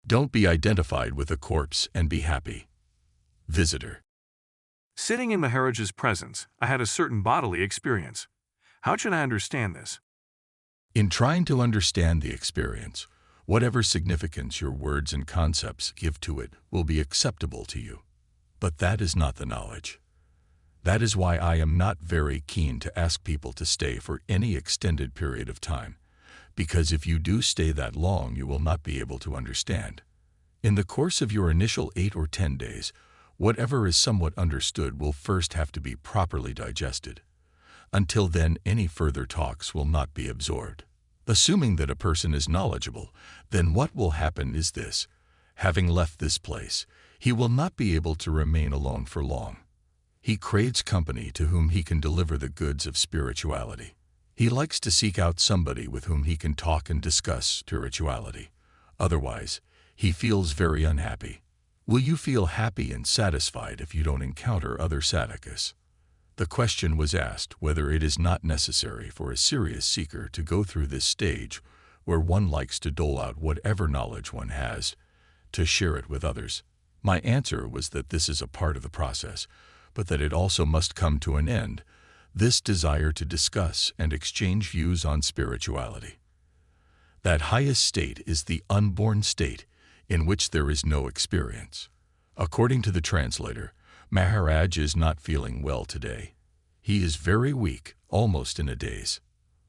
Don't be identified with a corpse and be happy. Visitor. Sitting in Maharaj's presence, I had a certain bodily experience. How should I understand this? In trying to understand the experience, whatever significance your words and concepts give to it will be acceptable to you. But that is not the knowledge. That is why I am not very keen to ask people to stay for any extended period of time, because if you do stay that long, you will not be able to understand. In the course of your initial 8 or 10 days, whatever is somewhat understood will first have to be properly digested. Until then, any further talks will not be absorbed. Assuming that a person is knowledgeable, then what will happen is this. Having left this place, he will not be able to remain alone for long. He craves company to whom he can deliver the goods of spirituality. He likes to seek out somebody with whom he can talk and discuss spirituality. Otherwise, he feels very unhappy. Will you feel happy and satisfied if you don't encounter other sadhakas? The question was asked whether it is not necessary for a serious seeker to go through this stage where one likes to dole out whatever knowledge one has, to share it with others. My answer was that this is a part of the process, but that it also must come to an end, this desire to discuss and exchange views on spirituality. That highest state is the unborn state in which there is no experience. According to the translator, Maharaj is not feeling well today. He is very weak, almost in a daze.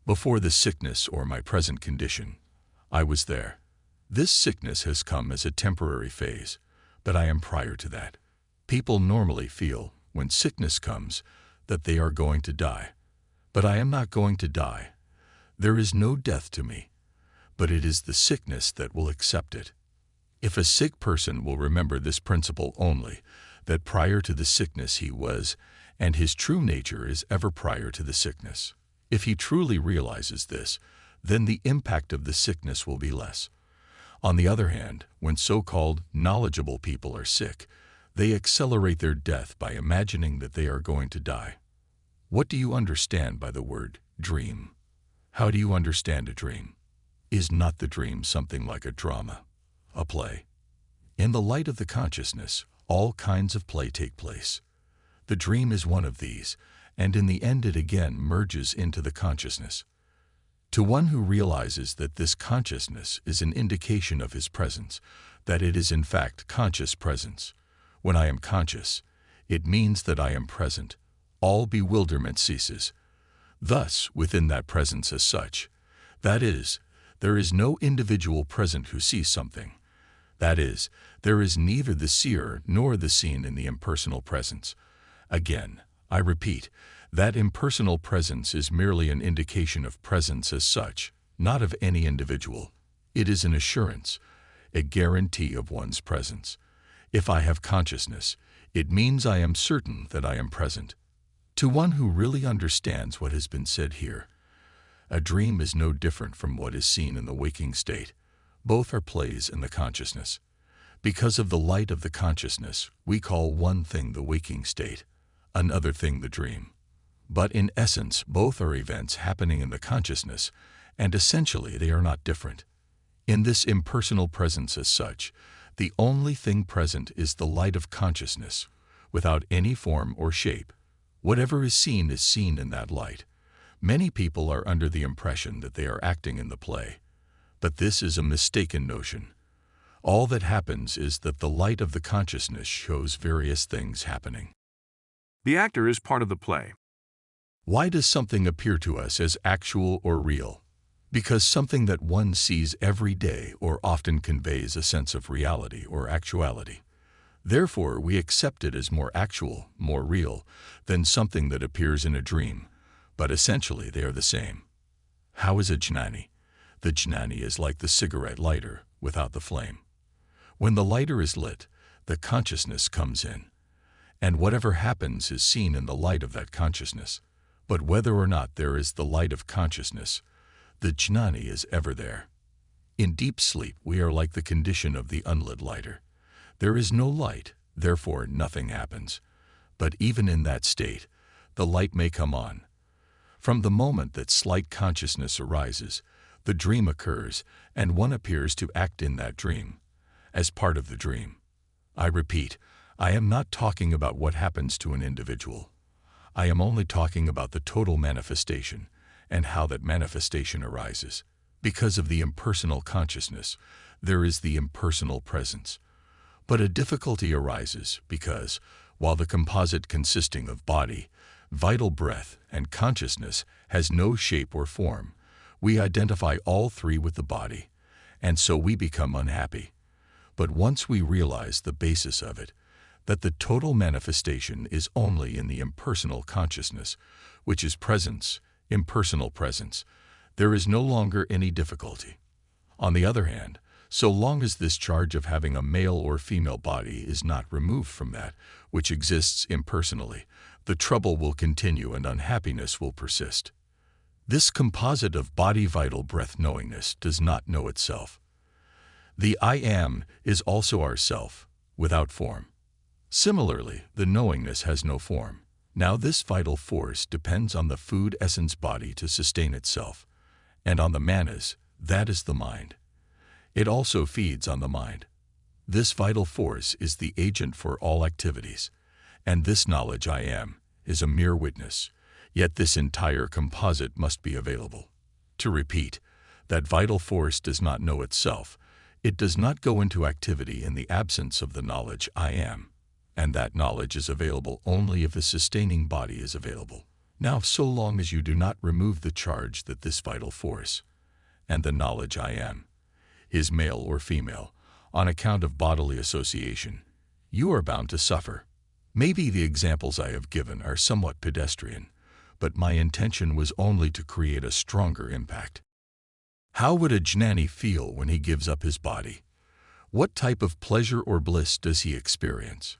Before the sickness or my present condition, I was there. This sickness has come as a temporary phase, but I am prior to that. People normally feel, when sickness comes, that they are going to die. But I am not going to die. There is no death to me, but it is the sickness that will accept it. If a sick person will remember this principle only, that prior to the sickness he was, and his true nature is ever prior to the sickness. If he truly realizes this, then the impact of the sickness will be less. On the other hand, when so-called knowledgeable people are sick, they accelerate their death by imagining that they are going to die. What do you understand by the word dream? How do you understand a dream? Is not the dream something like a drama, a play? In the light of the consciousness, all kinds of play take place. The dream is one of these, and in the end it again merges into the consciousness. To one who realizes that this consciousness is an indication of his presence, that it is in fact conscious presence. When I am conscious, it means that I am present. All bewilderment ceases. Thus, within that presence as such, that is, there is no individual present who sees something. That is, there is neither the seer nor the seen in the impersonal presence. Again, I repeat, that impersonal presence is merely an indication of presence as such, not of any individual. It is an assurance, a guarantee of one's presence. If I have consciousness, it means I am certain that I am present. To one who really understands what has been said here, a dream is no different from what is seen in the waking state. Both are plays in the consciousness. Because of the light of the consciousness, we call one thing the waking state, another thing the dream. But in essence, both are events happening in the consciousness, and essentially they are not different. In this impersonal presence as such, the only thing present is the light of consciousness, without any form or shape. Whatever is seen in that light. Many people are under the impression that they are acting in the play. But this is a mistaken notion. All that happens is that the light of the consciousness shows various things happening. The actor is part of the play. Why does something appear to us as actual or real? Because something that one sees every day or often conveys a sense of reality or actuality. Therefore, we accept it as more actual, more real, than something that appears in a dream. But essentially, they are the same. How is a jnani? The jnani is like the cigarette lighter without the flame. When the lighter is lit, the consciousness comes in. And whatever happens is seen in the light of that consciousness. But whether or not there is the light of consciousness, the jnani is ever there. In deep sleep, we are like the condition of the unlit lighter. There is no light, therefore nothing happens. But even in that state, the light may come on. From the moment that slight consciousness arises, the dream occurs, and one appears to act in that dream. as part of the dream. I repeat, I am not talking about what happens to an individual. I am only talking about the total manifestation and how that manifestation arises. Because of the impersonal consciousness, there is the impersonal presence. But a difficulty arises because, while the composite consisting of body, vital breath, and consciousness has no shape or form, we identify all three with the body, and so we become unhappy. But once we realize the basis of it, that the total manifestation is only in the impersonal consciousness, which is presence, impersonal presence, there is no longer any difficulty. On the other hand, so long as this charge of having a male or female body is not removed from that which exists impersonally, the trouble will continue and unhappiness will persist. This composite of body, vital breath, knowingness does not know itself. The I am is also our self, without form. Similarly, the knowingness has no form. Now this vital force depends on the food essence body to sustain itself, and on the manas, that is the mind. It also feeds on the mind. This vital force is the agent for all activities, and this knowledge I am is a mere witness, yet this entire composite must be available. To repeat, that vital force does not know itself. It does not go into activity in the absence of the knowledge I am, and that knowledge is available only if the sustaining body is available. Now, so long as you do not remove the charge that this vital force, and the knowledge I am, is male or female, on account of bodily association, you are bound to suffer. Maybe the examples I have given are somewhat pedestrian, but my intention was only to create a stronger impact. How would a jnani feel when he gives up his body? What type of pleasure or bliss does he experience?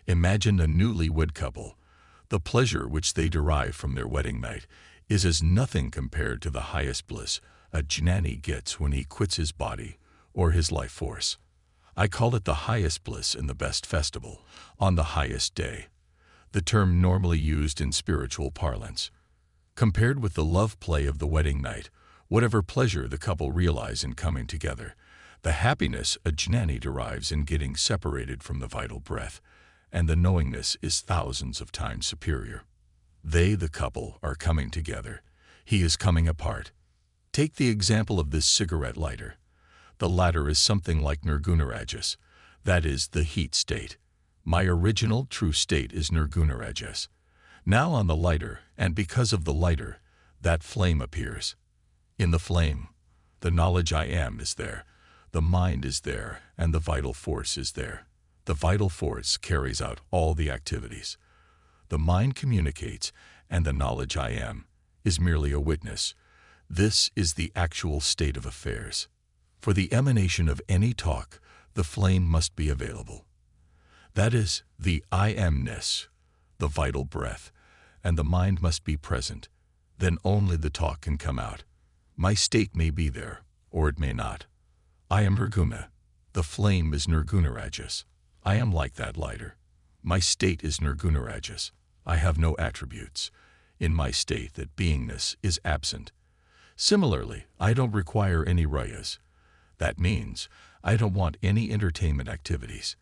Imagine a newlywed couple. The pleasure which they derive from their wedding night is as nothing compared to the highest bliss a jnani gets when he quits his body or his life force. I call it the highest bliss in the best festival, on the highest day, the term normally used in spiritual parlance. Compared with the love play of the wedding night, whatever pleasure the couple realize in coming together, the happiness a jnani derives in getting separated from the vital breath, and the knowingness is thousands of times superior. They, the couple, are coming together. He is coming apart. Take the example of this cigarette lighter. The latter is something like nirgunarajas, that is, the heat state. My original true state is nirgunarajas. Now on the lighter, and because of the lighter, that flame appears. In the flame, the knowledge I am is there, the mind is there, and the vital force is there. The vital force carries out all the activities. The mind communicates, and the knowledge I am is merely a witness. This is the actual state of affairs. For the emanation of any talk, the flame must be available. That is, the I amness, the vital breath, and the mind must be present. Then only the talk can come out. My state may be there, or it may not. I am nirguna. The flame is nirgunarajas. I am like that lighter. My state is nirgunarajas. I have no attributes. In my state that beingness is absent. Similarly, I don't require any rayas. That means I don't want any entertainment activities.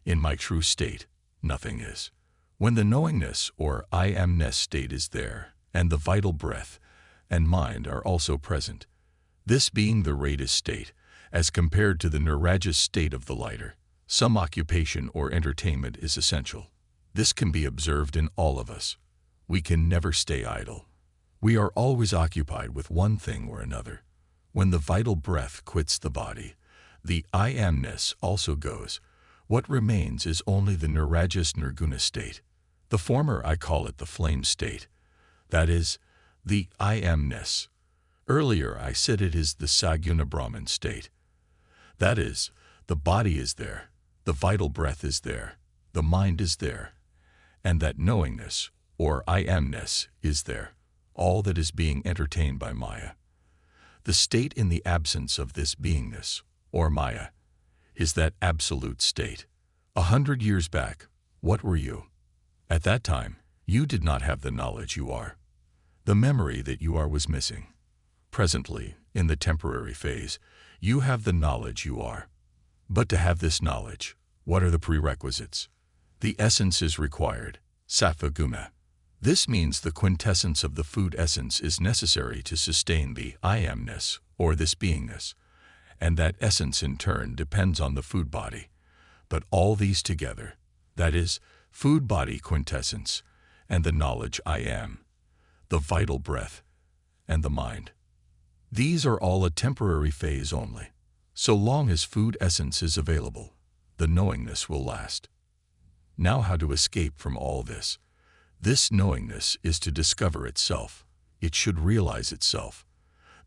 In my true state, nothing is. When the knowingness or I amness state is there, and the vital breath and mind are also present, this being the rajas state, as compared to the nirajas state of the lighter, some occupation or entertainment is essential. This can be observed in all of us. We can never stay idle. We are always occupied with one thing or another. When the vital breath quits the body, the I amness also goes. What remains is only the nirajas nirguna state. The former I call it the flame state. That is, the I amness. Earlier I said it is the saguna Brahman state. That is, the body is there, the vital breath is there, the mind is there, and that knowingness, or I amness, is there, all that is being entertained by Maya. The state in the absence of this beingness, or Maya, is that absolute state. 100 years back, what were you? At that time, you did not have the knowledge you are. The memory that you are was missing. Presently, in the temporary phase, you have the knowledge you are. But to have this knowledge, what are the prerequisites? The essence is required, sattva guna. This means the quintessence of the food essence is necessary to sustain the I amness, or this beingness, and that essence in turn depends on the food body. But all these together, that is, food body quintessence, and the knowledge I am, the vital breath, and the mind. These are all a temporary phase only. So long as food essence is available, the knowingness will last. Now how to escape from all this? This knowingness is to discover itself. It should realize itself.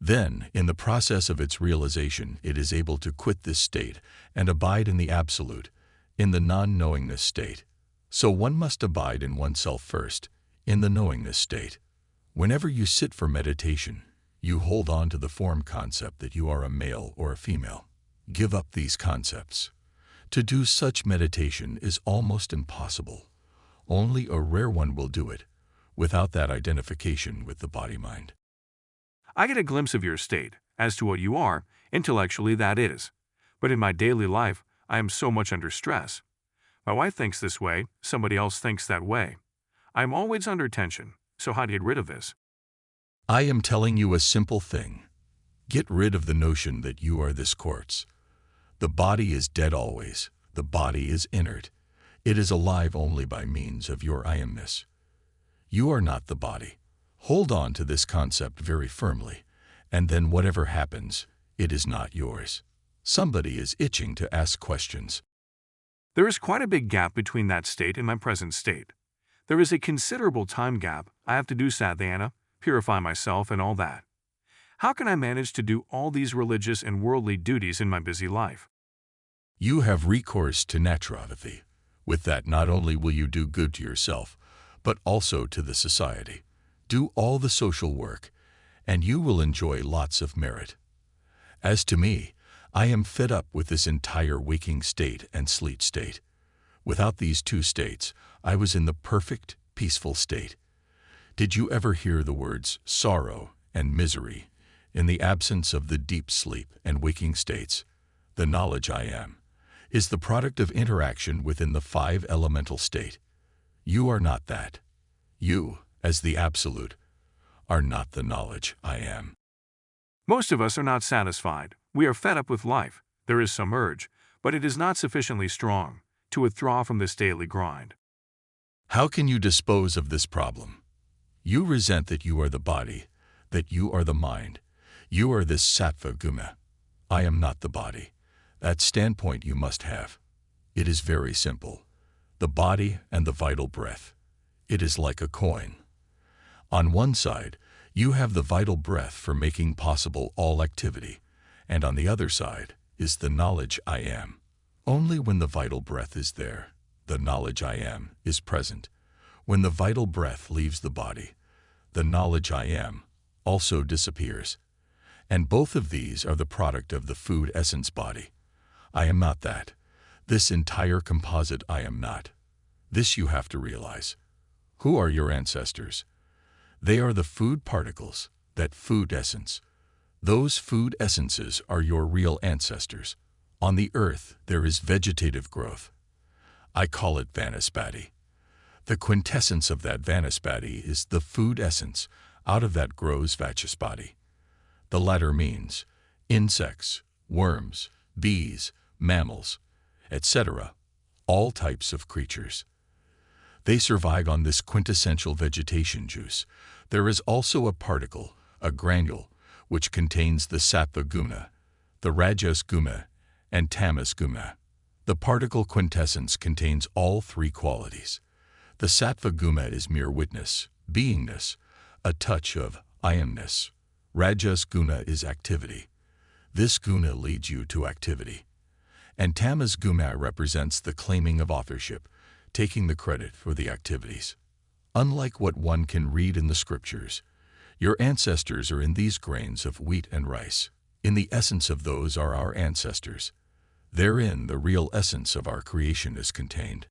Then, in the process of its realization, it is able to quit this state and abide in the absolute, in the non-knowingness state. So one must abide in oneself first, in the knowingness state. Whenever you sit for meditation, you hold on to the form concept that you are a male or a female. Give up these concepts. To do such meditation is almost impossible. Only a rare one will do it, without that identification with the body-mind. I get a glimpse of your state, as to what you are, intellectually that is. But in my daily life, I am so much under stress. My wife thinks this way, somebody else thinks that way. I am always under tension, so how to get rid of this? I am telling you a simple thing. Get rid of the notion that you are this corpse. The body is dead always. The body is inert. It is alive only by means of your I amness. You are not the body. Hold on to this concept very firmly, and then whatever happens, it is not yours. Somebody is itching to ask questions. There is quite a big gap between that state and my present state. There is a considerable time gap. I have to do sadhana, purify myself, and all that. How can I manage to do all these religious and worldly duties in my busy life? You have recourse to naturopathy. With that, not only will you do good to yourself, but also to the society. Do all the social work, and you will enjoy lots of merit. As to me, I am fed up with this entire waking state and sleep state. Without these two states, I was in the perfect, peaceful state. Did you ever hear the words sorrow and misery in the absence of the deep sleep and waking states? The knowledge I am is the product of interaction within the five elemental state. You are not that. You, as the absolute, are not the knowledge I am. Most of us are not satisfied. We are fed up with life. There is some urge, but it is not sufficiently strong to withdraw from this daily grind. How can you dispose of this problem? You resent that you are the body, that you are the mind. You are this sattva guna. I am not the body. That standpoint you must have. It is very simple. The body and the vital breath. It is like a coin. On one side, you have the vital breath for making possible all activity, and on the other side is the knowledge I am. Only when the vital breath is there, the knowledge I am is present. When the vital breath leaves the body, the knowledge I am also disappears. And both of these are the product of the food essence body. I am not that. This entire composite I am not. This you have to realize. Who are your ancestors? They are the food particles, that food essence. Those food essences are your real ancestors. On the earth, there is vegetative growth. I call it vanaspati. The quintessence of that vanaspati is the food essence. Out of that grows vachaspati. The latter means insects, worms, bees, mammals, etc., all types of creatures. They survive on this quintessential vegetation juice. There is also a particle, a granule, which contains the sattva guna, the rajas guna, and tamas guna. The particle quintessence contains all three qualities. The sattva guna is mere witness, beingness, a touch of I amness. Rajas guna is activity. This guna leads you to activity. And tamas guna represents the claiming of authorship, taking the credit for the activities. Unlike what one can read in the scriptures, your ancestors are in these grains of wheat and rice. In the essence of those are our ancestors. Therein the real essence of our creation is contained.